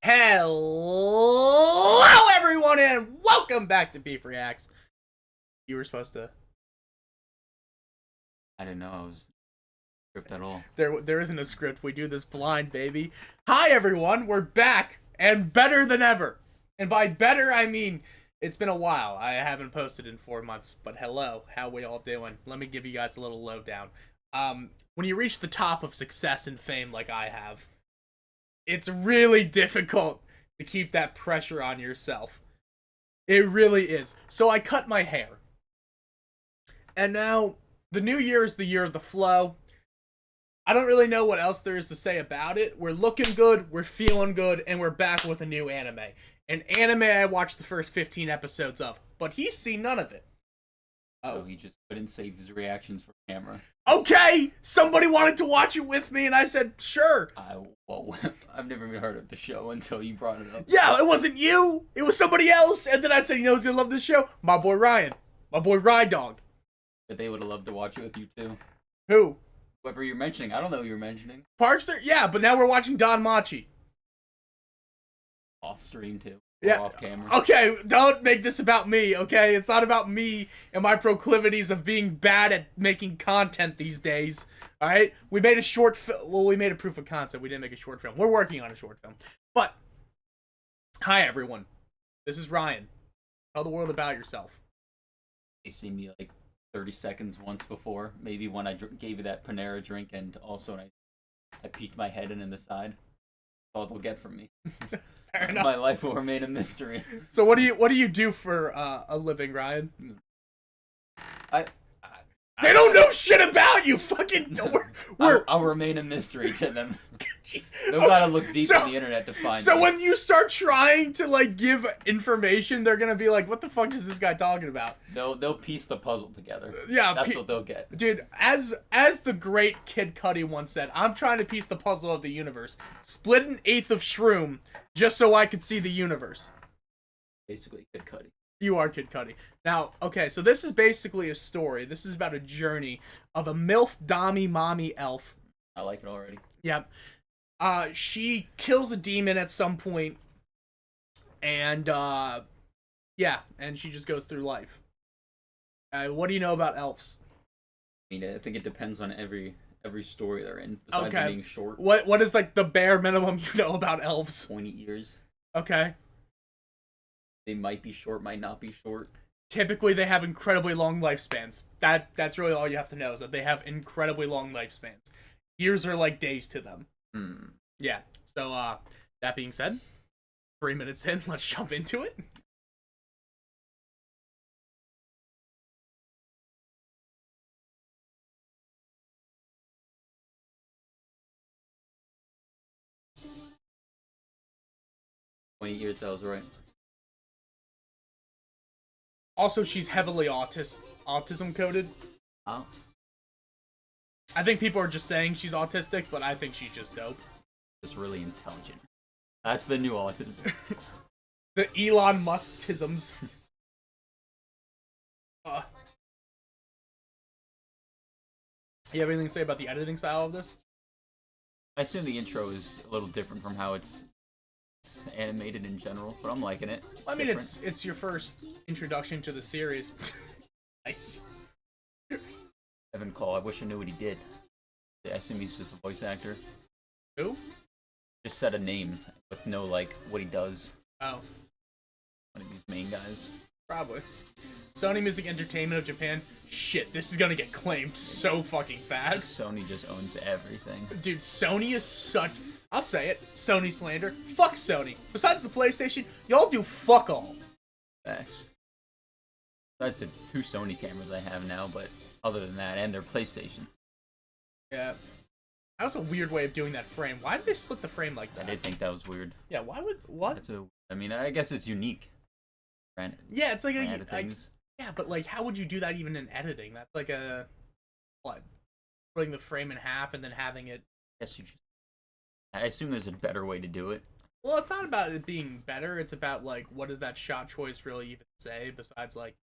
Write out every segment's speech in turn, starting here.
Hello, everyone, and welcome back to Beef Reacts. You were supposed to. I didn't know I was script at all. There isn't a script. We do this blind, baby. Hi, everyone. We're back and better than ever. And by better, I mean it's been a while. I haven't posted in 4 months. But hello, how we all doing? Let me give you guys a little lowdown. When you reach the top of success and fame like I have, it's really difficult to keep that pressure on yourself. It really is. So I cut my hair. And now, the new year is the year of the flow. I don't really know what else there is to say about it. We're looking good, we're feeling good, and we're back with a new anime. An anime I watched the first 15 episodes of, but he's seen none of it. So he just couldn't save his reactions for camera. Okay! Somebody wanted to watch it with me, and I said, sure. Well, I've never even heard of the show until you brought it up. Yeah, it wasn't you. It was somebody else. And then I said, you know who's gonna love this show? My boy Ryan. My boy Ride Dog. But they would have loved to watch it with you too. Who? Whoever you're mentioning. I don't know who you're mentioning. Parkster? Yeah, but now we're watching Don Machi. Off stream too. Yeah. Off camera. Okay, don't make this about me, okay? It's not about me and my proclivities of being bad at making content these days. Alright? We made a short film. Well, we made a proof of concept. We didn't make a short film. We're working on a short film. But, hi everyone. This is Ryan. Tell the world about yourself. They've seen me like 30 seconds once before. Maybe when I gave you that Panera drink, and also when I peeked my head in the side. That's all they'll get from me. Fair enough. My life will remain a mystery. So what do you do for a living, Ryan? They don't know shit about you. Fucking. I'll remain a mystery to them. They'll gotta look deep on the internet to find. So me. when you start trying to like give information, they're gonna be like, "What the fuck is this guy talking about?" They'll piece the puzzle together. Yeah, that's what they'll get. Dude, as the great Kid Cudi once said, "I'm trying to piece the puzzle of the universe. Split an eighth of shroom just so I could see the universe." Basically, Kid Cudi. You are Kid Cudi. Now, okay, so this is basically a story. This is about a journey of a MILF Dommy Mommy elf. I like it already. Yep. She kills a demon at some point, and, yeah, and she just goes through life. What do you know about elves? I mean, I think it depends on every story they're in, besides them being short. What is, like, the bare minimum you know about elves? 20 years. Okay. They might be short, might not be short. Typically, they have incredibly long lifespans. That's really all you have to know, is that they have incredibly long lifespans. Years are like days to them. Yeah. So, that being said, 3 minutes in, let's jump into it. Years, I was right. Also, she's heavily autism coded. Oh. I think people are just saying she's autistic, but I think she's just dope. Just really intelligent. That's the new autism. The Elon Musk-tisms. You have anything to say about the editing style of this? I assume the intro is a little different from how it's animated in general, but I'm liking it. I mean, it's your first introduction to the series. Nice. Evan Cole, I wish I knew what he did. I assume he's just a voice actor. Who? Just said a name with no, like, what he does. Oh. One of these main guys. Probably. Sony Music Entertainment of Japan. Shit, this is gonna get claimed so fucking fast. Sony just owns everything. Dude, Sony is such... I'll say it. Sony slander. Fuck Sony. Besides the PlayStation, y'all do fuck all. Facts. Besides the 2 Sony cameras I have now, but other than that, and their PlayStation. Yeah. That was a weird way of doing that frame. Why did they split the frame like that? I did think that was weird. Yeah, why would... What? I mean, I guess it's unique. Yeah, it's like yeah, but like, how would you do that even in editing? That's like a... What? Putting the frame in half and then having it... I assume there's a better way to do it. Well, it's not about it being better. It's about, like, what does that shot choice really even say? Besides, like,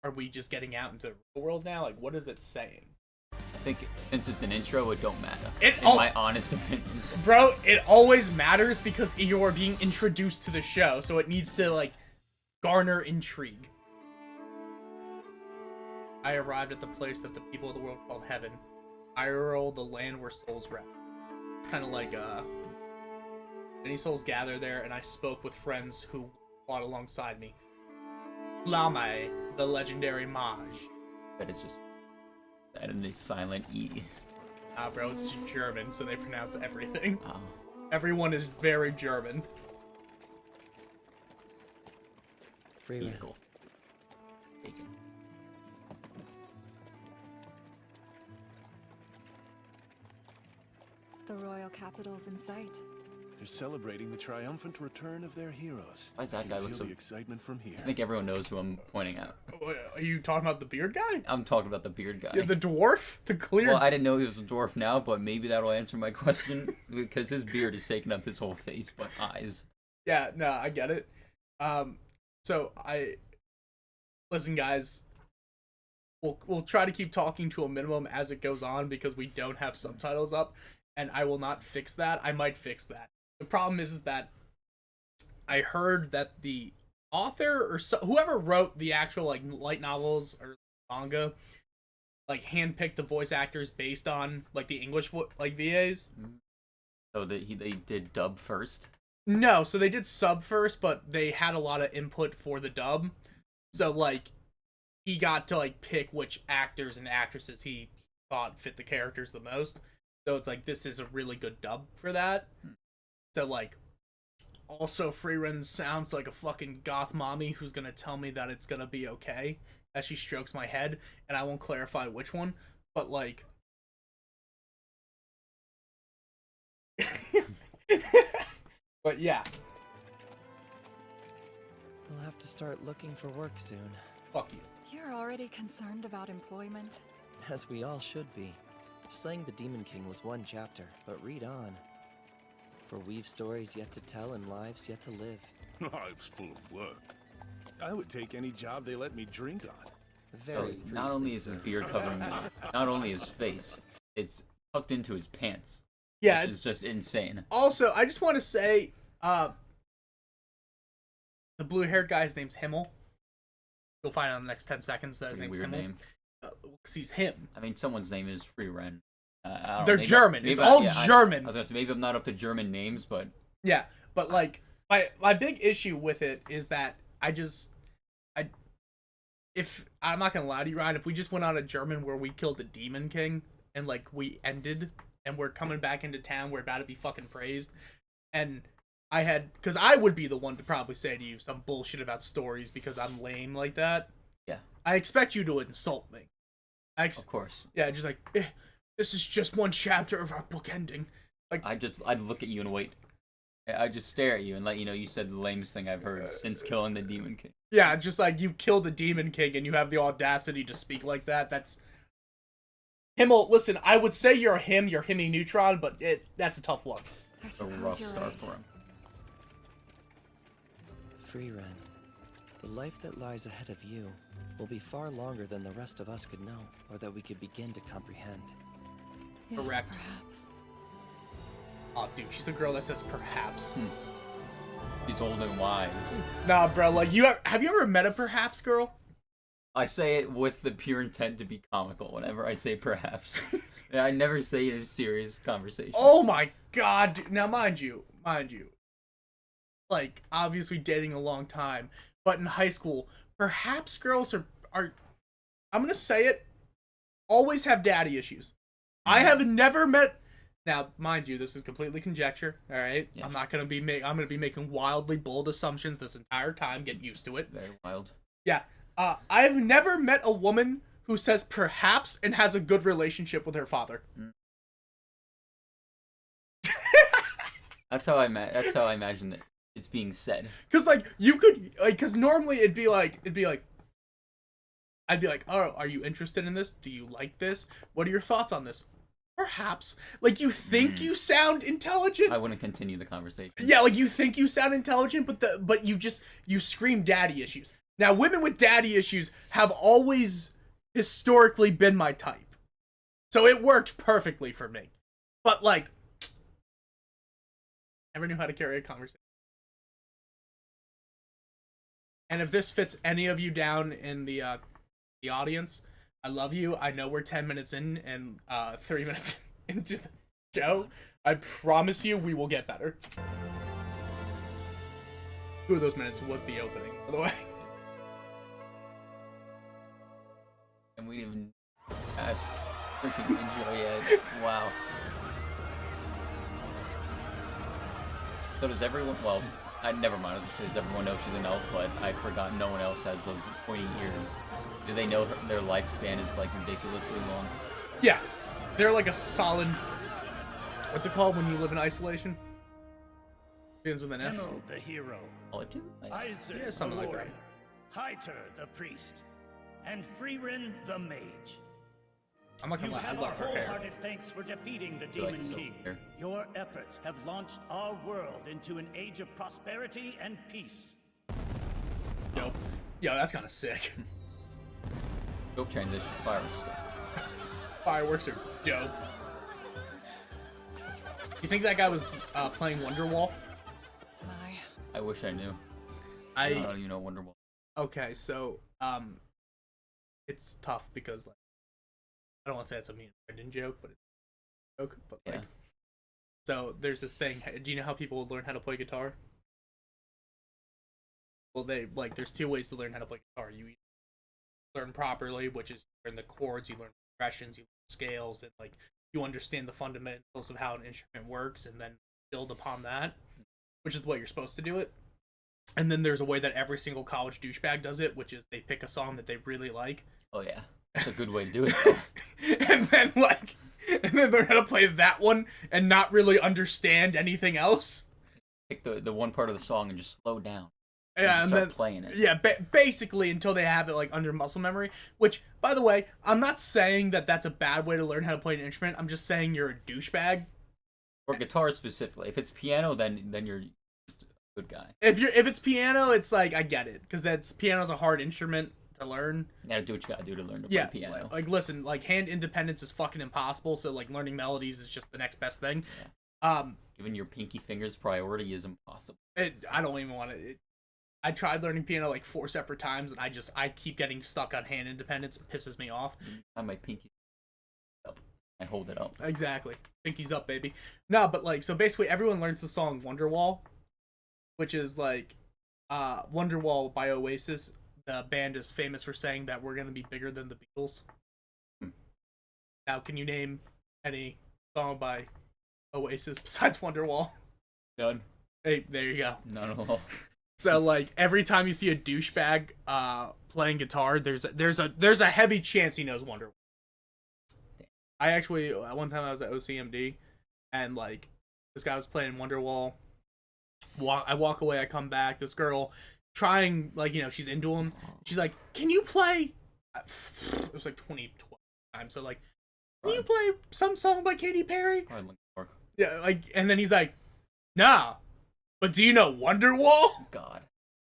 are we just getting out into the real world now? Like, what is it saying? think since it's an intro, it don't matter. In my honest opinion. Bro, it always matters because you're being introduced to the show, so it needs to, like, garner intrigue. I arrived at the place that the people of the world called heaven. Hyrule, the land where souls rest. It's kind of like, many souls gather there, and I spoke with friends who fought alongside me. Lame, the legendary mage. That is just adding a silent E. Bro, it's German, so they pronounce everything. Oh. Everyone is very German. FRIEREN. Eagle. Bacon. The royal capital's in sight. They're celebrating the triumphant return of their heroes. Why does that guy look Feel so... the excitement from here. I think everyone knows who I'm pointing at. Are you talking about the beard guy? I'm talking about the beard guy. Yeah, the dwarf? The clear... Well, I didn't know he was a dwarf now, but maybe that'll answer my question. Because his beard is taking up his whole face, but eyes. Yeah, no, I get it. Listen, guys. We'll try to keep talking to a minimum as it goes on because we don't have subtitles up, and I will not fix that. I might fix that. The problem is that I heard that the author or whoever wrote the actual like light novels or manga like handpicked the voice actors based on like the English like VAs. So they did dub first? No, so they did sub first, but they had a lot of input for the dub. So like he got to like pick which actors and actresses he thought fit the characters the most. So it's like this is a really good dub for that. So like also FRIEREN sounds like a fucking goth mommy who's gonna tell me that it's gonna be okay as she strokes my head, and I won't clarify which one, but like but yeah. We'll have to start looking for work soon. Fuck you. You're already concerned about employment? As we all should be. Slaying the Demon King was one chapter, but read on. For we've stories yet to tell and lives yet to live. Life's full of work. I would take any job they let me drink on. Very Not only is his beard covering not only his face, it's tucked into his pants. Yeah, which is just insane. Also, I just want to say, the blue-haired guy's name's Himmel. You'll find out in the next 10 seconds that his name's Weird Himmel. name. Because he's him. I mean, someone's name is FRIEREN. I don't They're know, German. It's all German. I was gonna say maybe I'm not up to German names, but Yeah, but like my big issue with it is that if I'm not gonna lie to you, Ryan, if we just went on a German where we killed the Demon King and like we ended and we're coming back into town, we're about to be fucking praised, and because I would be the one to probably say to you some bullshit about stories because I'm lame like that. yeah, I expect you to insult me. of course. Yeah, just like, this is just one chapter of our book ending. Like, I'd look at you and wait. I'd just stare at you and let you know you said the lamest thing I've heard since killing the Demon King. yeah, just like you killed the Demon King and you have the audacity to speak like that. That's Himmel. Listen, I would say you're Himmy Neutron, but that's a tough look. I A suppose rough you're start right. for him. FRIEREN. The life that lies ahead of you will be far longer than the rest of us could know, or that we could begin to comprehend. Yes, Correct. perhaps. Oh, dude, she's a girl that says perhaps. He's old and wise. Nah, bro, like have you ever met a perhaps girl? I say it with the pure intent to be comical whenever I say perhaps. I never say it in a serious conversation. Oh my god, dude. Now mind you, like obviously dating a long time, but in high school, perhaps girls are I'm gonna say it, always have daddy issues. I have never met. Now, mind you, this is completely conjecture. All right, Yeah. I'm not gonna be I'm gonna be making wildly bold assumptions this entire time. Get used to it. Very wild. Yeah, I've never met a woman who says perhaps and has a good relationship with her father. That's how I imagine that it's being said. Cause like you could like, cause normally it'd be like I'd be like, oh, are you interested in this? Do you like this? What are your thoughts on this? Perhaps. Like, you think you sound intelligent? I wouldn't continue the conversation. Yeah, like, you think you sound intelligent, but you scream daddy issues. Now, women with daddy issues have always historically been my type. So it worked perfectly for me. But, like, never knew how to carry a conversation. And if this fits any of you down in the audience, I love you. I know we're 10 minutes in and 3 minutes into the show. I promise you we will get better. 2 of those minutes was the opening, by the way. And we didn't even ask freaking enjoy yet. Wow. So does everyone, well, never mind, does everyone know she's an elf, but I forgot no one else has those pointy ears. Do they know their lifespan is like ridiculously long? Yeah. They're like a solid, what's it called when you live in isolation? Begins with an S. HIMMEL the hero, Solitude? Isaac Yeah, something the like warrior, Hyter the priest, and FRIEREN the mage. I'm not You gonna lie, I have our love her hair. wholehearted thanks for defeating the like Demon so King. here. Your efforts have launched our world into an age of prosperity and peace. Dope. Yo, that's kind of sick. Dope transition, fireworks stuff. Fireworks are dope. You think that guy was playing Wonderwall? My. I wish I knew. I don't even know Wonderwall. Okay, so it's tough because like I don't want to say it's a me and Brendan joke, but it's a joke. But like, Yeah. so there's this thing. Do you know how people learn how to play guitar? Well, there's 2 ways to learn how to play guitar. You either learn properly, which is you learn the chords, you learn progressions, you learn scales, and like you understand the fundamentals of how an instrument works, and then build upon that, which is the way you're supposed to do it. And then there's a way that every single college douchebag does it, which is they pick a song that they really like. Oh yeah, that's a good way to do it. and then learn how to play that one and not really understand anything else. Pick the one part of the song and just slow down. Yeah, and and start then playing it. Yeah, basically until they have it like under muscle memory. Which, by the way, I'm not saying that that's a bad way to learn how to play an instrument. I'm just saying you're a douchebag. For guitar specifically, if it's piano, then you're just a good guy. If it's piano, it's like I get it because piano's a hard instrument to learn. You gotta do what you gotta do to learn to Yeah, play piano. like listen, like hand independence is fucking impossible. So like learning melodies is just the next best thing. Yeah. Giving your pinky fingers priority is impossible. I don't even want to. I tried learning piano like 4 separate times, and I keep getting stuck on hand independence. It pisses me off. On my pinky up, I hold it up. Exactly, pinky's up, baby. No, but like so basically everyone learns the song Wonderwall, which is like Wonderwall by Oasis. The band is famous for saying that we're gonna be bigger than the Beatles. Now, can you name any song by Oasis besides Wonderwall? None. Hey, there you go. None at all. So like every time you see a douchebag playing guitar, there's a heavy chance he knows Wonderwall. I actually one time I was at OCMD, and like this guy was playing Wonderwall. I walk away, I come back. This girl trying like she's into him. She's like, "Can you play?" It was like 2012 time, so like, "Can you play some song by Katy Perry?" Probably Linkin Park. Yeah, like, and then he's like, "Nah, but do you know Wonderwall?" God.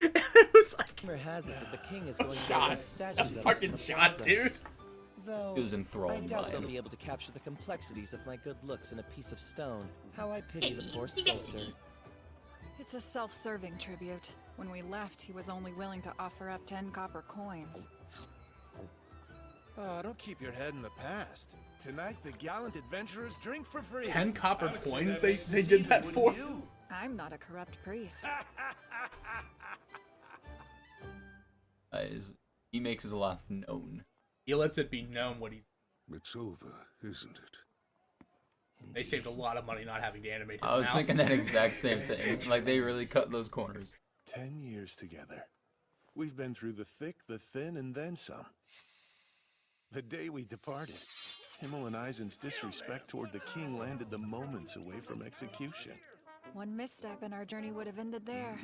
And it was like, Rumor has it that the king is going to shot, erect statues of fucking us in the shot, plaza. dude. Though He was I enthralled doubt by they'll him. be able to capture the complexities of my good looks in a piece of stone. How I pity the poor soldier. It's a self-serving tribute. When we left, he was only willing to offer up 10 copper coins. Oh, don't keep your head in the past. Tonight, the gallant adventurers drink for free. 10 copper I would say coins that they makes did Caesar, that for? wouldn't you? I'm not a corrupt priest. He makes his laugh known. He lets it be known what he's. It's over, isn't it? They saved a lot of money not having to animate his I was mouth. thinking that exact same thing. Like they really cut those corners. 10 years together. We've been through the thick, the thin, and then some. The day we departed, Himmel and Eisen's disrespect toward the king landed the moments away from execution. One misstep and our journey would have ended there.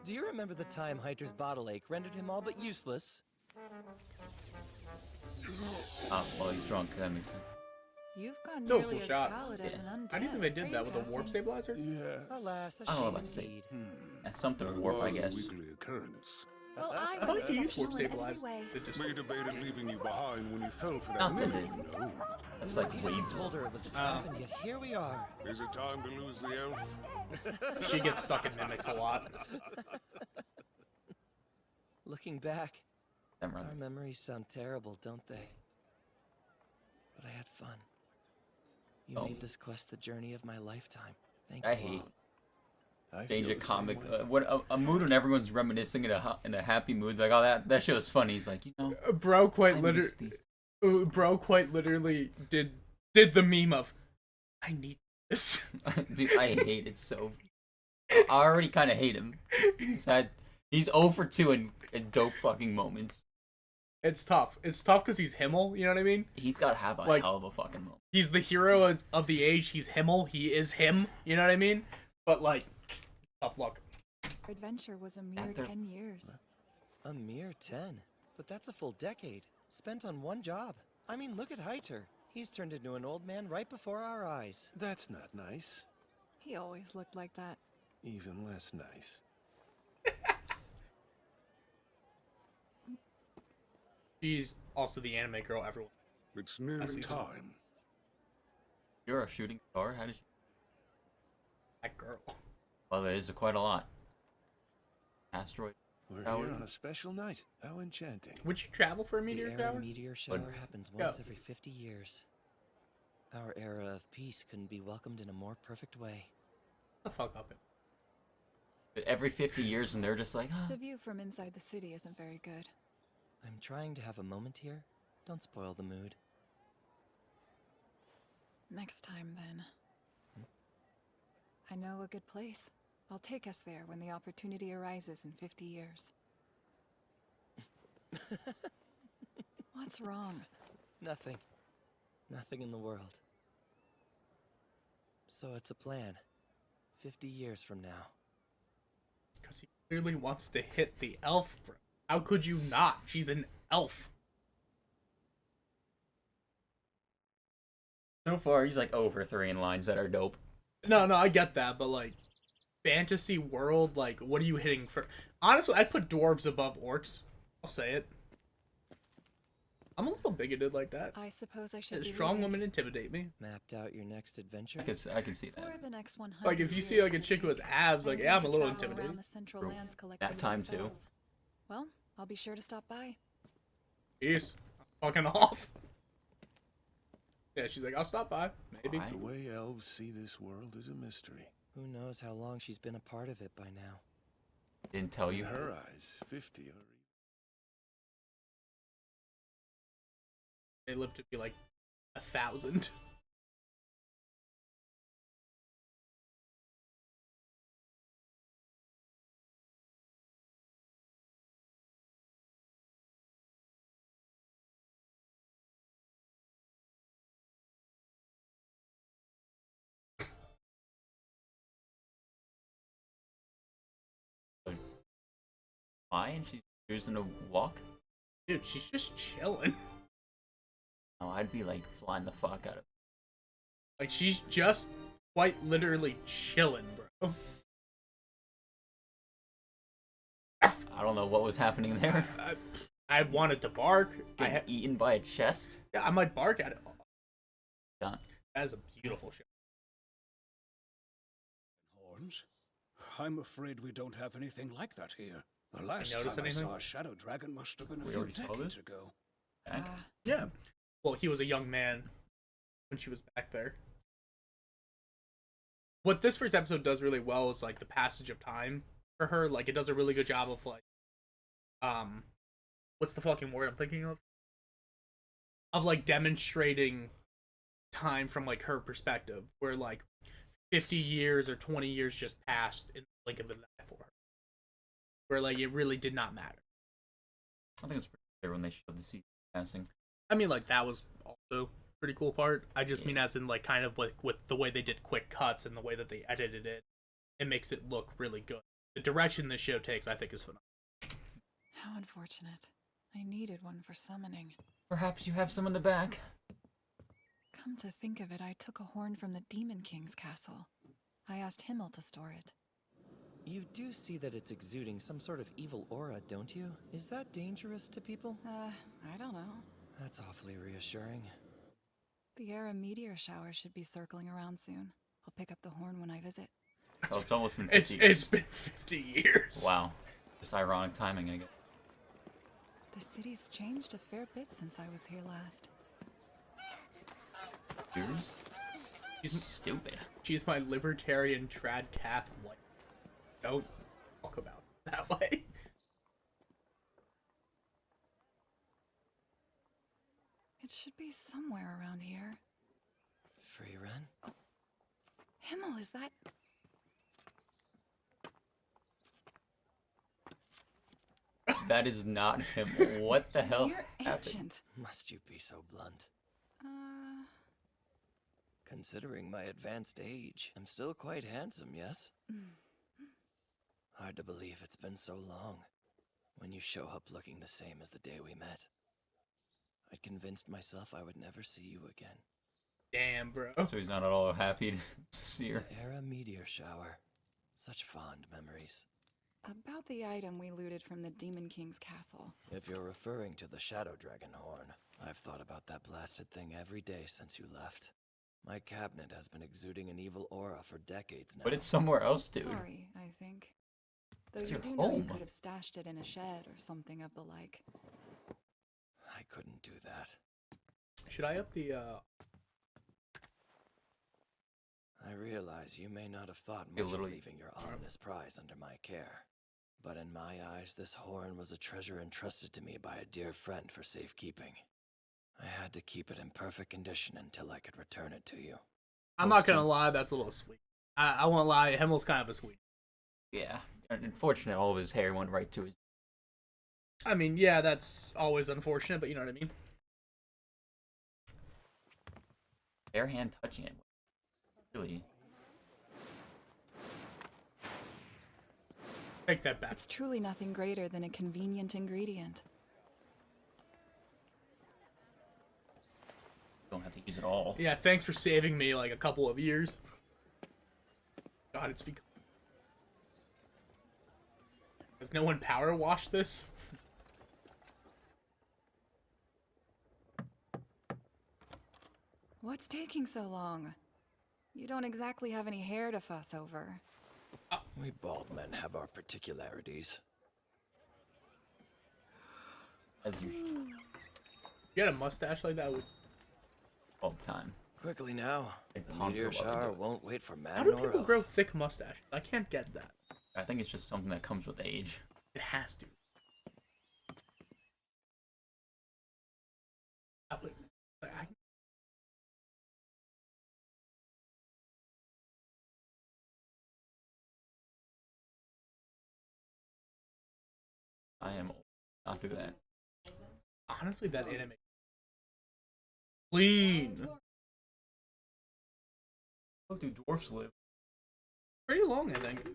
Do you remember the time Hyder's bottle ache rendered him all but useless? Well, he's drunk. That makes sense. You've gone So nearly cool as shot. pallid as an undead. How do you think they did Are that you with a warp passing? stabilizer? Yeah. Alas, a I don't know shame about to say. indeed. That's something to warp, I guess. Weekly occurrence. Well, I thought was you used warp exceptional in every stabilize. way. It just We debated leaving you behind when you fell for that Not that meeting, it- no. That's like We wave. told her it was to stop, and yet here we are. Is it time to lose the elf? she gets stuck in mimics a lot. Looking back, I'm right. our memories sound terrible, don't they? But I had fun. You Oh. made this quest the journey of my lifetime. Thank I you hate all. I change feel a the same comic. way. What a mood when everyone's reminiscing in a happy mood. Like, oh, that show's funny. He's like, you know, Bro quite I literally miss these. bro quite literally did the meme of I need this. Dude, I hate it so. I already kind of hate him. He's 0 for 2 in dope fucking moments. It's tough. It's tough because he's Himmel, you know what I mean? He's got to have a Like- hell of a fucking moment. He's the hero of the age. He's Himmel. He is him, you know what I mean? But, like, tough luck. Our adventure was a mere they're- 10 years. A mere 10. But that's a full decade, spent on one job. I mean, look at Heiter. He's turned into an old man right before our eyes. That's not nice. He always looked like that. Even less nice. She's also the anime girl everyone. It's nearly see some- time. You're a shooting star? How did you... That girl. Well, there is quite a lot. Asteroid. We're Shower. here on a special night. How enchanting. Would you travel for a The meteor era shower? meteor shower happens Yeah. once every 50 years. Our era of peace couldn't be welcomed in a more perfect way. The fuck up. Every 50 years, and they're just like, The view from inside the city isn't very good. I'm trying to have a moment here. Don't spoil the mood. Next time, then. I know a good place. I'll take us there when the opportunity arises in 50 years. What's wrong? Nothing. Nothing in the world. So it's a plan. 50 years from now. Because he clearly wants to hit the elf, bro. How could you not? She's an elf. so far, he's like 0 for 3 in lines that are dope. No, I get that, but like, fantasy world, like, what are you hitting for? Honestly, I'd put dwarves above orcs. I'll say it. I'm a little bigoted like that. I suppose I should be Strong leaving. women intimidate me. Mapped out your next adventure? I can see that. For the next 100 Like, if you see years, like a chick who has abs, I like, intend yeah, I'm a to little travel around intimidated. the central True. lands collecting That time, those too. cells. Well, I'll be sure to stop by. Peace. I'm fucking off. Yeah, she's like, I'll stop by. Maybe. Why? The way elves see this world is a mystery. Who knows how long she's been a part of it by now? Didn't tell In you. her eyes, 50 or They live to be like 1,000. Why? And she's choosing to walk? Dude, she's just chilling. No, I'd be like flying the fuck out of Like, she's just quite literally chilling, bro. I don't know what was happening there. I wanted to bark. Getting eaten by a chest? Yeah, I might bark at it. Done. That is a beautiful show. Horns? I'm afraid we don't have anything like that here. The last notice time anything? I saw a shadow dragon must have been a We few already saw decades this? ago. Back. Yeah. Well, he was a young man when she was back there. What this first episode does really well is like the passage of time for her. Like, it does a really good job of like, what's the fucking word I'm thinking of? Of like demonstrating time from like her perspective, where like 50 years or 20 years just passed in the blink of an eye for her, where like it really did not matter. I think it's pretty clear when they showed the season passing. I mean, like, that was also a pretty cool part. I just mean as in, like, kind of like with the way they did quick cuts and the way that they edited it, it makes it look really good. The direction this show takes, I think, is phenomenal. How unfortunate. I needed one for summoning. Perhaps you have some in the back. Come to think of it, I took a horn from the Demon King's castle. I asked Himmel to store it. You do see that it's exuding some sort of evil aura, don't you? Is that dangerous to people? I don't know. That's awfully reassuring. The Era meteor shower should be circling around soon. I'll pick up the horn when I visit. Oh, it's almost been 50 years. It's been 50 years. Wow. Just ironic timing, I guess. The city's changed a fair bit since I was here last. Years? She's stupid. She's my libertarian trad cath wife. Don't talk about it that way. It should be somewhere around here. FRIEREN? Himmel, is that... That is not him. What the hell You're happened? ancient. Must you be so blunt? Uh... Considering my advanced age, I'm still quite handsome, yes? Hard to believe it's been so long. When you show up looking the same as the day we met. I'd convinced myself I would never see you again. Damn, bro. So he's not at all happy to see her. Era meteor shower. Such fond memories. About the item we looted from the Demon King's castle. If you're referring to the Shadow Dragon horn, I've thought about that blasted thing every day since you left. My cabinet has been exuding an evil aura for decades now. But it's somewhere else, dude. Sorry, I think. Though It's you your do know you home. could have stashed it in a shed or something of the like. I couldn't do that. Should I up the, I realize you may not have thought You much of literally- leaving your ominous prize under my care. But in my eyes, this horn was a treasure entrusted to me by a dear friend for safekeeping. I had to keep it in perfect condition until I could return it to you. I'm not gonna lie, that's a little sweet. I won't lie, Himmel's kind of a sweet. Yeah. Unfortunately, all of his hair went right to his... I mean, yeah, that's always unfortunate, but you know what I mean? bare hand touching it. Really? Take that back. It's truly nothing greater than a convenient ingredient. Don't have to use it all. Yeah, thanks for saving me like a couple of years. God, it's become... Has no one power washed this? What's taking so long? You don't exactly have any hair to fuss over. We bald men have our particularities. As you should. You had a mustache like that? All the time. Quickly now. I'd The ponder meteor what to shower do. won't wait for man How do nor people elf. grow thick mustaches? I can't get that. I think it's just something that comes with age. It has to. I am not do that. Honestly, that anime. Clean. How do dwarfs live? Pretty long, I think.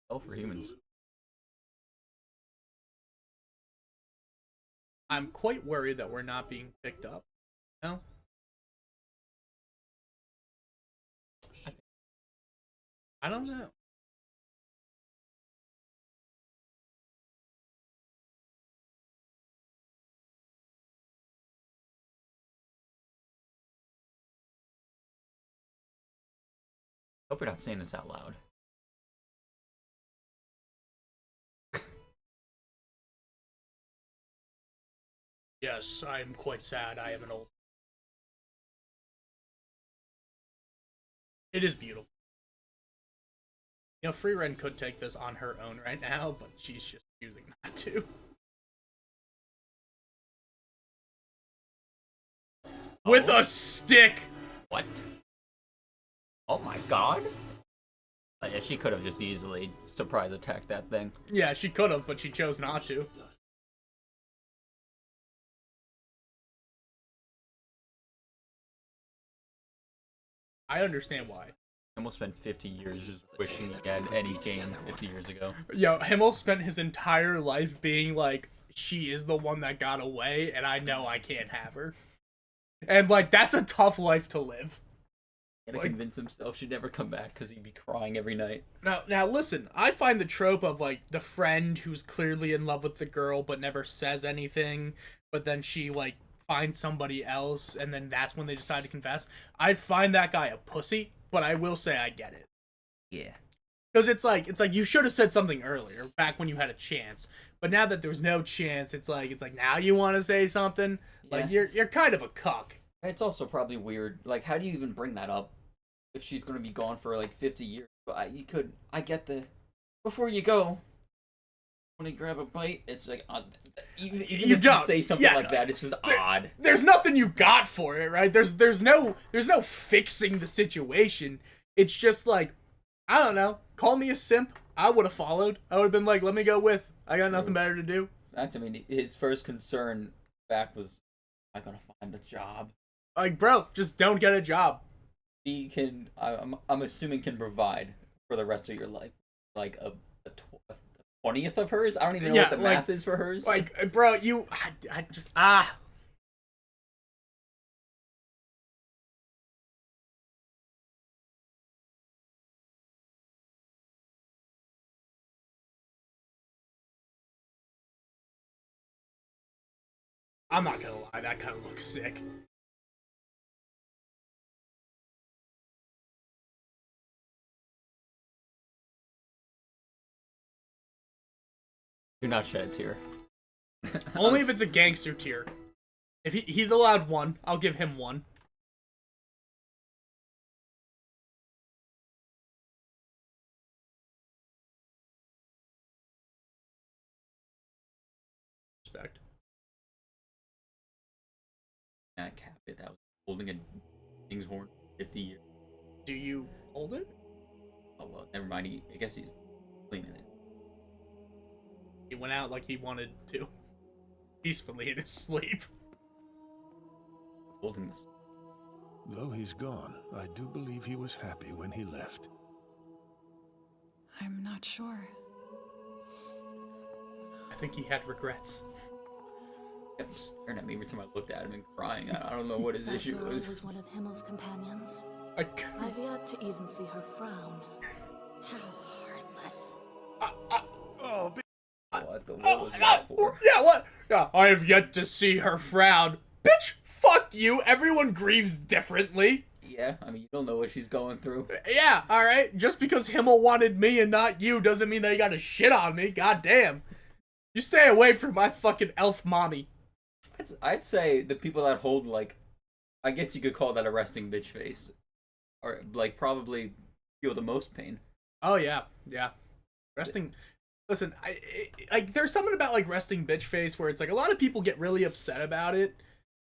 Hell for humans. I'm quite worried that we're not being picked up. No? I don't know. Hope you're not saying this out loud. Yes, I am quite sad. I am an old. It is beautiful. You know, FRIEREN could take this on her own right now, but she's just choosing not to. With a stick! What? Oh my god! Yeah, she could have just easily surprise attacked that thing. Yeah, she could have, but she chose not to. I understand why. I almost spent 50 years just wishing he had any game 50 years ago. Yo, Himmel spent his entire life being like, she is the one that got away, and I know I can't have her. And, like, that's a tough life to live. Gotta convince himself she'd never come back because he'd be crying every night. Now listen, I find the trope of, like, the friend who's clearly in love with the girl but never says anything, but then she, like, finds somebody else, and then that's when they decide to confess. I find that guy a pussy, but I will say I get it. Yeah. Because it's like you should have said something earlier, back when you had a chance. But now that there's no chance, it's like now you want to say something? Yeah. Like, you're kind of a cuck. It's also probably weird. Like, how do you even bring that up if she's going to be gone for, like, 50 years? But I get the, before you go, when you grab a bite, it's like, even if you say something like that, it's just odd. There's nothing you got for it, right? There's no fixing the situation. It's just like, I don't know, call me a simp. I would have followed. I would have been like, let me go with. I got nothing better to do. I mean, his first concern back was, am I going to find a job? Like, bro, just don't get a job. He can, I'm assuming, can provide for the rest of your life. Like, a 20th of hers? I don't even know what the math is for hers. Like, bro, I just, I'm not gonna lie, that kind of looks sick. Do not shed a tear. Only if it's a gangster tier. If he's allowed one, I'll give him one. Respect. That Capit that was holding a King's horn 50 years. Do you hold it? Oh well, never mind. I guess he's cleaning it. He went out like he wanted to. Peacefully in his sleep. Holding this. Though he's gone, I do believe he was happy when he left. I'm not sure. I think he had regrets. He kept staring at me every time I looked at him and crying. I don't know what his issue That girl was. was one of Himmel's companions. I I've yet to even see her frown. How heartless. Oh, What the what was that for? Yeah, what? Yeah, I have yet to see her frown. Bitch, fuck you. Everyone grieves differently. Yeah, I mean, you don't know what she's going through. Yeah, alright. Just because Himmel wanted me and not you doesn't mean that you gotta shit on me. God damn. You stay away from my fucking elf mommy. I'd say the people that hold, like, I guess you could call that a resting bitch face, are, like, probably feel the most pain. Oh, yeah. Yeah. Resting... Listen, like, there's something about, like, resting bitch face where it's like a lot of people get really upset about it.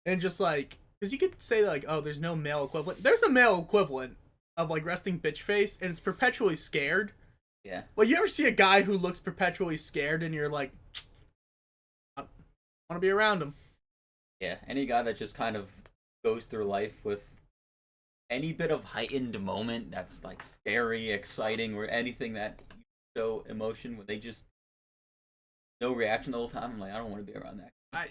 And just, like... Because you could say, like, oh, there's no male equivalent. There's a male equivalent of, like, resting bitch face, and it's perpetually scared. Yeah. Well, you ever see a guy who looks perpetually scared, and you're like, I want to be around him. Yeah, any guy that just kind of goes through life with any bit of heightened moment that's, like, scary, exciting, or anything that you show emotion, when they just no reaction the whole time, I'm like, I don't want to be around that.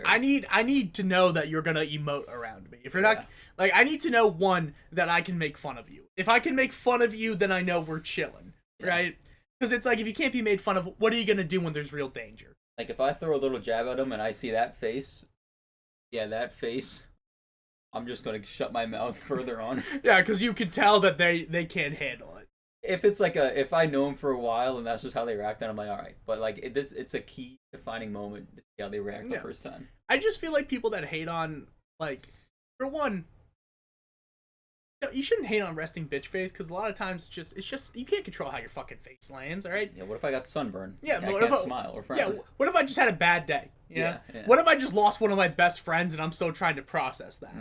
I need to know that you're gonna emote around me. If you're not, like, I need to know, one, that I can make fun of you. If I can make fun of you, then I know we're chilling, right? Because it's like, if you can't be made fun of, what are you gonna do when there's real danger? Like, if I throw a little jab at him and I see that face, that face, I'm just gonna shut my mouth further on. Yeah, because you can tell that they can't handle it. If it's like if I know him for a while and that's just how they react, then I'm like, all right. But like, it's a key defining moment to see how they react the first time. I just feel like people that hate on, like, for one, you shouldn't hate on resting bitch face, because a lot of times it's just you can't control how your fucking face lands, all right? Yeah. What if I got sunburn? Yeah, I but can't smile or frown. Yeah. What if I just had a bad day? Yeah. What if I just lost one of my best friends and I'm still trying to process that?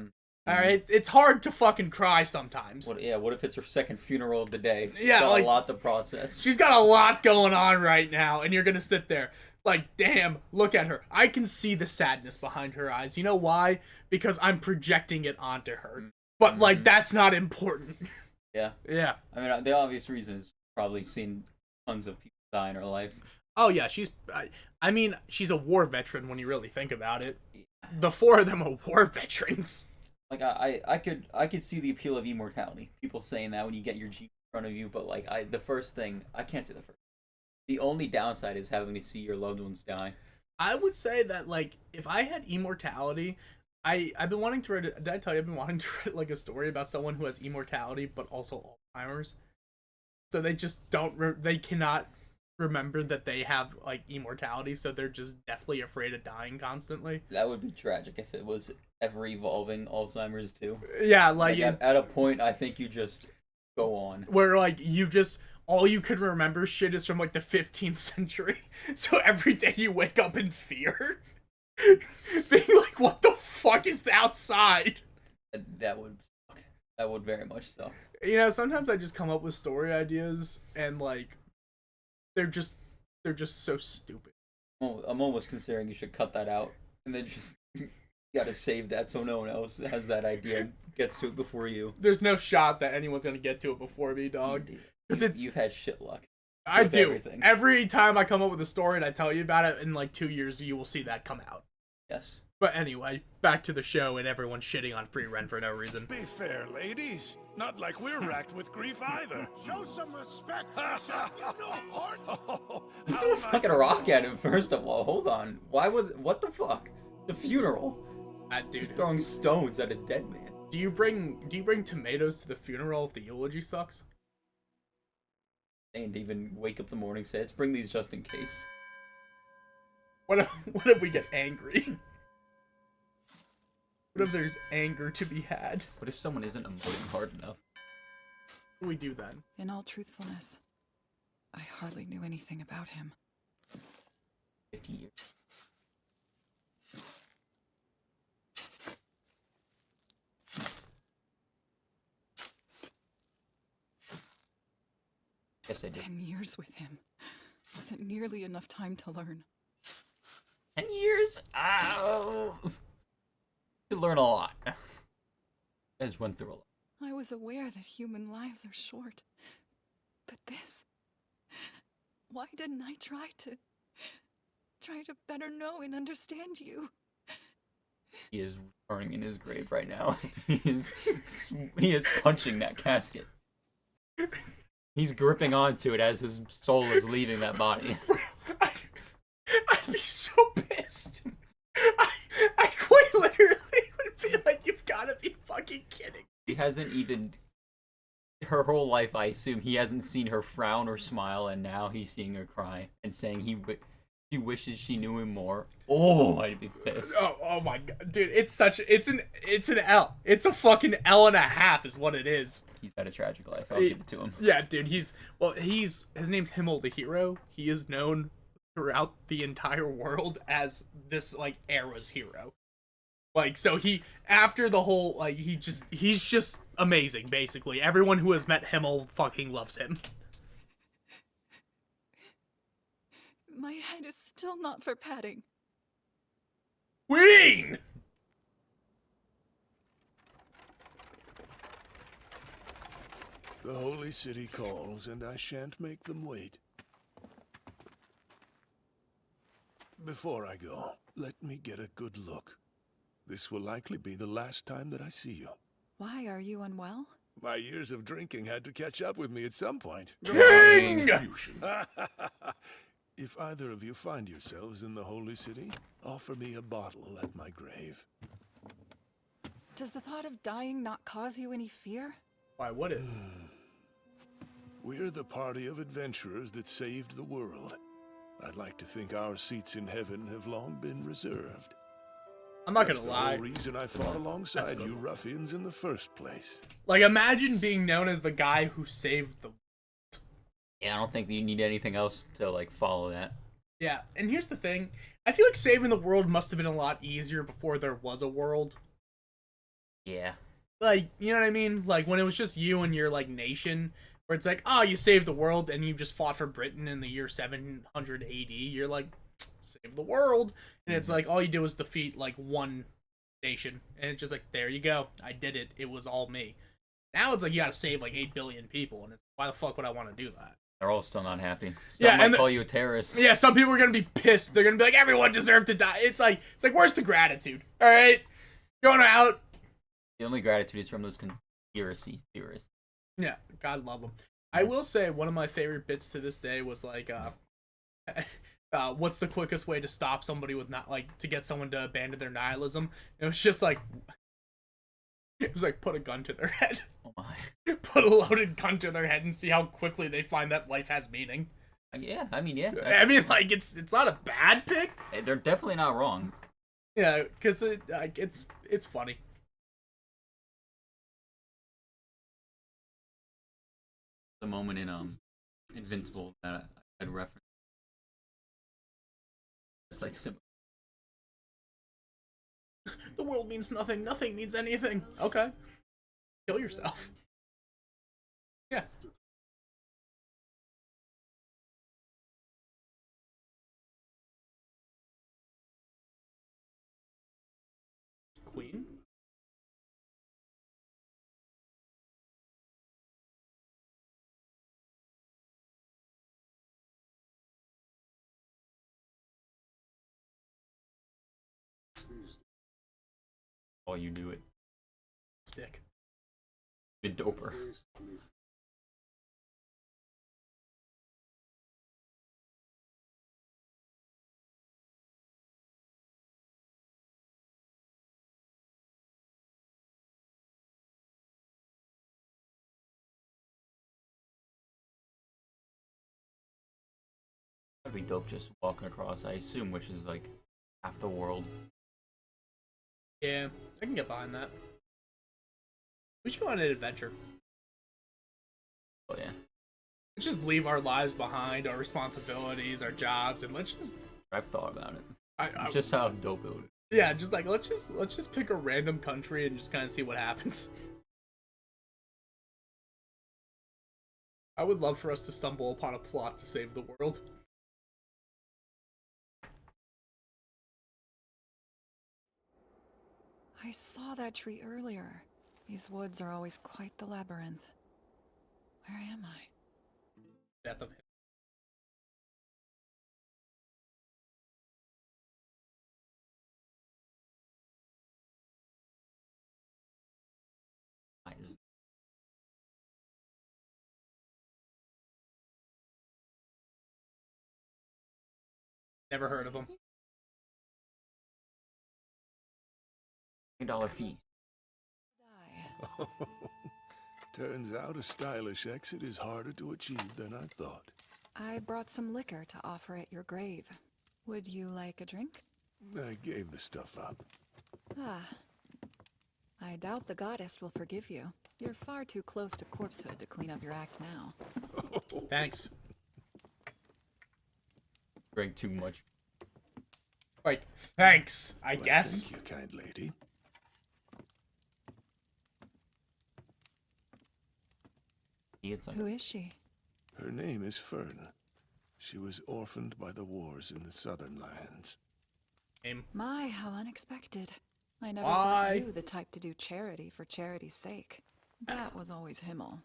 All right, it's hard to fucking cry sometimes. What if it's her second funeral of the day? Yeah, got like, a lot to process. She's got a lot going on right now, and you're gonna sit there like, damn, look at her. I can see the sadness behind her eyes. You know why? Because I'm projecting it onto her. But like, that's not important. Yeah. Yeah. I mean, the obvious reason is probably seen tons of people die in her life. Oh yeah, I mean, she's a war veteran when you really think about it. The four of them are war veterans. Like I could see the appeal of immortality. People saying that when you get your gene in front of you, but like the first thing I can't say the first. The only downside is having to see your loved ones die. I would say that, like, if I had immortality, I've been wanting to write. Did I tell you I've been wanting to write like a story about someone who has immortality but also Alzheimer's? So they just don't. They cannot remember that they have like immortality, so they're just deathly afraid of dying constantly. That would be tragic if it was ever evolving Alzheimer's too. Yeah, Like at a point, I think you just go on. Where like you just all you could remember shit is from like the 15th century. So every day you wake up in fear, being like, "What the fuck is outside?" That would suck. That would very much suck. You know, sometimes I just come up with story ideas and like they're just so stupid. I'm almost considering you should cut that out and then just you gotta save that so no one else has that idea and gets to it before you. There's no shot that anyone's gonna get to it before me, dog. Because You've had shit luck. I do. Everything. Every time I come up with a story and I tell you about it, in like 2 years you will see that come out. Yes. But anyway, back to the show and everyone shitting on FRIEREN for no reason. Be fair, ladies. Not like we're racked with grief either. Show some respect for yourself. You have no heart. Oh, You how threw a nice fucking of rock you. at him, first of all. Hold on. What the fuck? The funeral. Dude, Throwing stones at a dead man. do you bring tomatoes to the funeral if the eulogy sucks? And even wake up the morning, say, let's bring these just in case. What if we get angry? What if there's anger to be had? What if someone isn't emoting hard enough? What do we do then? In all truthfulness, I hardly knew anything about him. 50 years. Yes, I did. 10 years with him wasn't nearly enough time to learn. 10 years? Ow! You learn a lot. I just went through a lot. I was aware that human lives are short. But this... Why didn't I try to better know and understand you? He is turning in his grave right now. he is punching that casket. He's gripping onto it as his soul is leaving that body. I'd be so pissed. I quite literally would be like, you've gotta be fucking kidding. He hasn't even... Her whole life, I assume, he hasn't seen her frown or smile, and now he's seeing her cry and saying he wishes she knew him more. Oh, I'd be pissed. Oh my god, dude, it's an L. It's a fucking L and a half is what it is. He's had a tragic life. I'll give it to him. Yeah, dude, his name's HIMMEL the hero. He is known throughout the entire world as this like era's hero. Like, so after the whole, like, he's just amazing, basically. Everyone who has met HIMMEL fucking loves him. My head is still not for patting. Queen! The holy city calls, and I shan't make them wait. Before I go, let me get a good look. This will likely be the last time that I see you. Why, are you unwell? My years of drinking had to catch up with me at some point. King! If either of you find yourselves in the holy city, offer me a bottle at my grave. Does the thought of dying not cause you any fear? Why would it? We're the party of adventurers that saved the world. I'd like to think our seats in heaven have long been reserved. I'm not That's gonna the lie. whole reason I fought alongside good you one. ruffians in the first place. Like, imagine being known as the guy who saved the... Yeah, I don't think you need anything else to, like, follow that. Yeah, and here's the thing. I feel like saving the world must have been a lot easier before there was a world. Yeah. Like, you know what I mean? Like, when it was just you and your, like, nation, where it's like, oh, you saved the world, and you just fought for Britain in the year 700 AD. You're like, save the world. And it's like, all you do is defeat, like, one nation. And it's just like, there you go. I did it. It was all me. Now it's like, you gotta save, like, 8 billion people. And it's, why the fuck would I want to do that? They're all still not happy. Some Yeah, might and call you a terrorist. Yeah, some people are gonna be pissed. They're gonna be like, everyone deserved to die. It's like, where's the gratitude? All right, going out, The only gratitude is from those conspiracy theorists. Yeah, God love them. I will say one of my favorite bits to this day was like, what's the quickest way to stop somebody with not like to get someone to abandon their nihilism? It was just like, it was like put a gun to their head. Oh my. Put a loaded gun to their head and see how quickly they find that life has meaning. Yeah, I mean, yeah. I mean, like it's not a bad pick. They're definitely not wrong. Yeah, because it's funny. The moment in Invincible that I had referenced. It's like simple. The world means nothing. Nothing means anything. Okay. Kill yourself. Yeah. Queen? Oh, you do it. Stick. Been doper. That'd be dope just walking across, I assume, which is like half the world. Yeah, I can get behind that. We should go on an adventure. Oh yeah. Let's just leave our lives behind, our responsibilities, our jobs, and let's just. I've thought about it. I Just how dope it would be. Yeah, just like let's just pick a random country and just kind of see what happens. I would love for us to stumble upon a plot to save the world. I saw that tree earlier. These woods are always quite the labyrinth. Where am I? Death of him. Never heard of him. $20 fee. Die. Turns out a stylish exit is harder to achieve than I thought. I brought some liquor to offer at your grave. Would you like a drink? I gave the stuff up. Ah. I doubt the goddess will forgive you. You're far too close to corpsehood to clean up your act now. Thanks. Drank too much. Like, thanks, I Well, guess. Thank you, kind lady. It's like, Who is she? Her name is Fern. She was orphaned by the wars in the southern lands. Name. My, how unexpected. I never Why? thought you the type to do charity for charity's sake. That was always Himmel.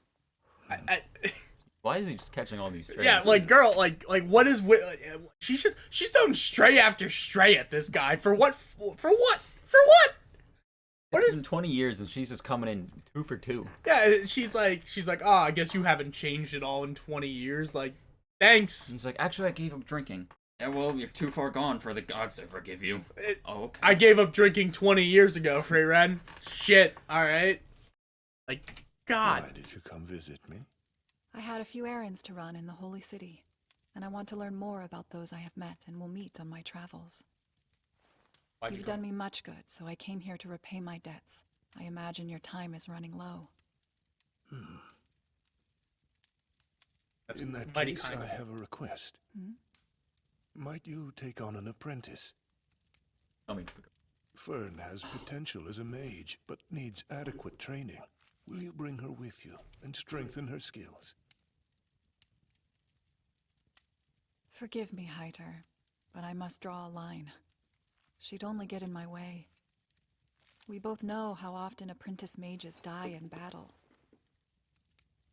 why is he just catching all these strays? Yeah, like girl, like what is with? She's throwing stray after stray at this guy for what? For what? For what? What It's is? been 20 years and she's just coming in 2 for 2. Yeah, she's like, oh, I guess you haven't changed at all in 20 years. Like, thanks. He's like, actually, I gave up drinking. Yeah, well, you're too far gone for the gods to forgive you. Oh, okay. I gave up drinking 20 years ago, FRIEREN. Shit. All right. Like, God. Why did you come visit me? I had a few errands to run in the Holy City, and I want to learn more about those I have met and will meet on my travels. Why'd you You've come? done me much good, so I came here to repay my debts. I imagine your time is running low. That's In that mighty case, kind I of you. have a request. Might you take on an apprentice? Tell me it's the Fern has potential as a mage, but needs adequate training. Will you bring her with you and strengthen her skills? Forgive me, Heiter, but I must draw a line. She'd only get in my way. We both know how often apprentice mages die in battle.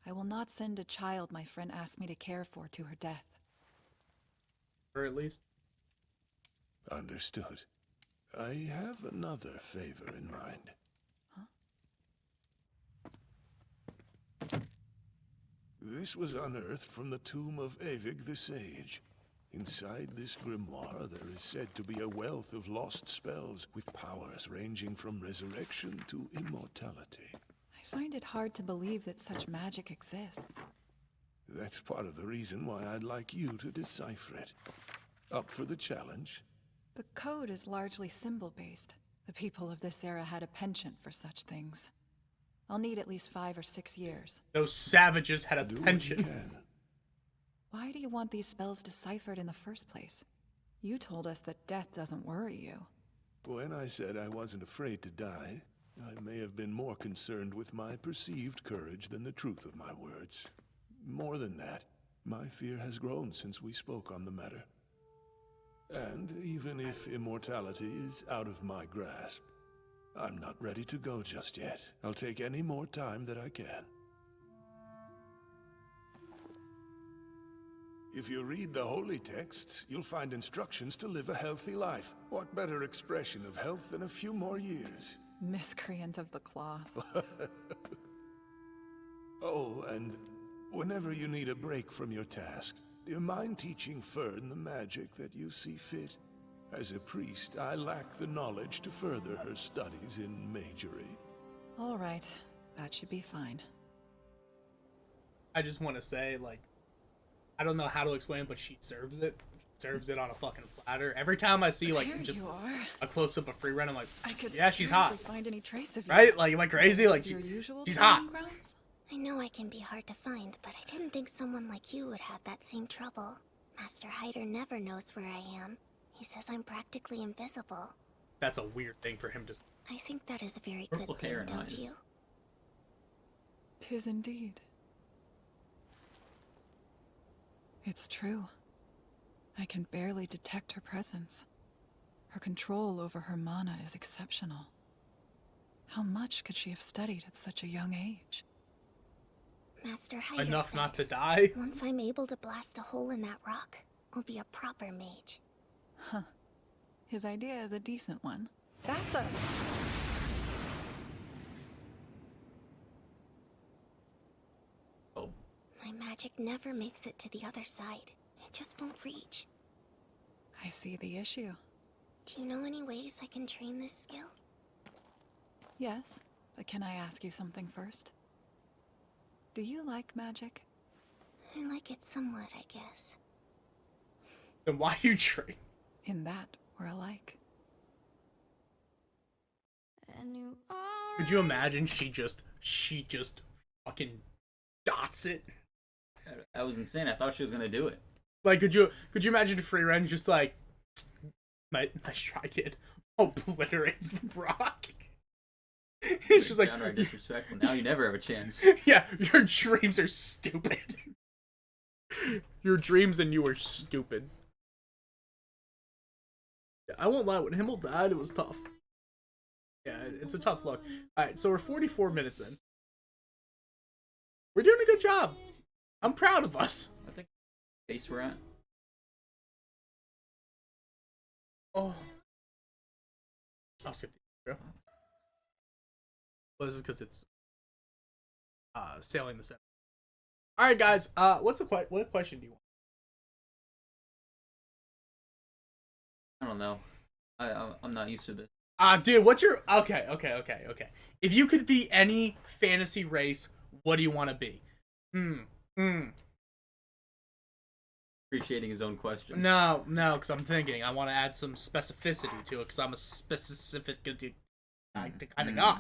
I will not send a child my friend asked me to care for to her death. Or at least. Understood. I have another favor in mind. This was unearthed from the tomb of Avig the Sage. Inside this grimoire, there is said to be a wealth of lost spells with powers ranging from resurrection to immortality. I find it hard to believe that such magic exists. That's part of the reason why I'd like you to decipher it. Up for the challenge? The code is largely symbol-based. The people of this era had a penchant for such things. I'll need at least 5 or 6 years. Those savages had a Do what you penchant. can. Why do you want these spells deciphered in the first place? You told us that death doesn't worry you. When I said I wasn't afraid to die, I may have been more concerned with my perceived courage than the truth of my words. More than that, my fear has grown since we spoke on the matter. And even if immortality is out of my grasp, I'm not ready to go just yet. I'll take any more time that I can. If you read the holy texts, you'll find instructions to live a healthy life. What better expression of health than a few more years? Miscreant of the cloth. Oh, and whenever you need a break from your task, do you mind teaching Fern the magic that you see fit? As a priest, I lack the knowledge to further her studies in magery. All right, that should be fine. I just want to say, like, I don't know how to explain it, but she serves it. She serves it on a fucking platter. Every time I see, like, There just you are. a close-up of FRIEREN, I'm like, I could yeah, she's hot. scarcely find any trace of you. Right? Like, am I crazy? Like, Your usual she's training hot. grounds? I know I can be hard to find, but I didn't think someone like you would have that same trouble. Master Hyder never knows where I am. He says I'm practically invisible. That's a weird thing for him to... I think that is a very Purple good thing, hair and don't eyes. you? 'Tis indeed. It's true. I can barely detect her presence. Her control over her mana is exceptional. How much could she have studied at such a young age? Master Hyder Enough said, not to die? once I'm able to blast a hole in that rock, I'll be a proper mage. Huh. His idea is a decent one. That's a... Oh, My magic never makes it to the other side. It just won't reach. I see the issue. Do you know any ways I can train this skill? Yes, but can I ask you something first? Do you like magic? I like it somewhat, I guess. Then why you train? In that, we're alike. Could you imagine she just fucking dots it? that was insane. I thought she was gonna do it. Like, could you imagine FRIEREN's just like, nice try, kid, obliterates the rock? It's just like, Downright disrespectful. Now you never have a chance. yeah, your dreams are stupid. Your dreams and you are stupid. I won't lie, when Himmel died, it was tough. Yeah, it's a tough look. Alright, so we're 44 minutes in. We're doing a good job. I'm proud of us. I think the pace we're at. Oh. I'll skip the intro. Well, this is because it's sailing the set. Alright, guys, what question do you want? I don't know. I'm not used to this. Dude, what's your... Okay. If you could be any fantasy race, what do you want to be? Appreciating his own question. No, because I'm thinking. I want to add some specificity to it, because I'm a specific kind of guy.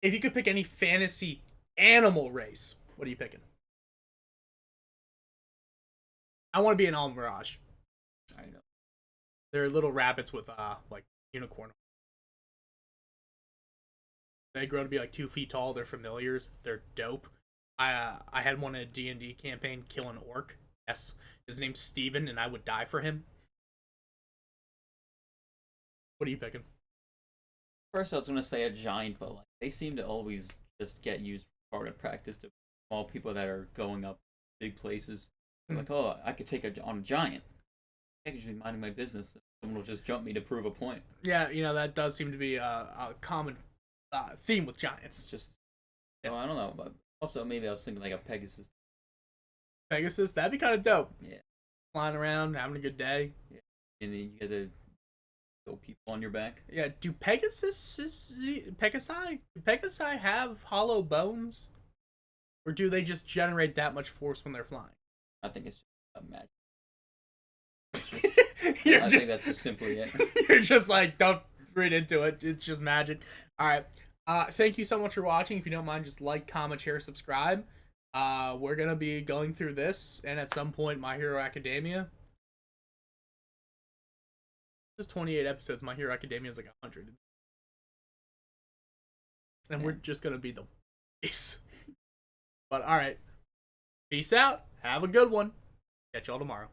If you could pick any fantasy animal race, what are you picking? I want to be an Almirage. I know. They're little rabbits with, like, unicorn. They grow to be, like, 2 feet tall. They're familiars. They're dope. I had one in a D&D campaign kill an orc. Yes. His name's Steven, and I would die for him. What are you picking? First, I was gonna say a giant, but like they seem to always just get used for target practice to small people that are going up big places. They're like, oh, I could take on a giant. I could just be minding my business. Someone will just jump me to prove a point. Yeah, that does seem to be a common theme with giants. It's just, I don't know, but Also, maybe I was thinking like a Pegasus. Pegasus, that'd be kind of dope. Yeah. Flying around, having a good day. Yeah. And then you get to go people on your back. Yeah, do Pegasi have hollow bones? Or do they just generate that much force when they're flying? I think it's just a magic. I think that's just simply it. You're just like, don't read into it. It's just magic. All right. Thank you so much for watching. If you don't mind, just like, comment, share, subscribe. We're gonna be going through this, and at some point, My Hero Academia. This is 28 episodes. My Hero Academia is like 100, and we're just gonna be the beast. But all right, peace out. Have a good one. Catch y'all tomorrow.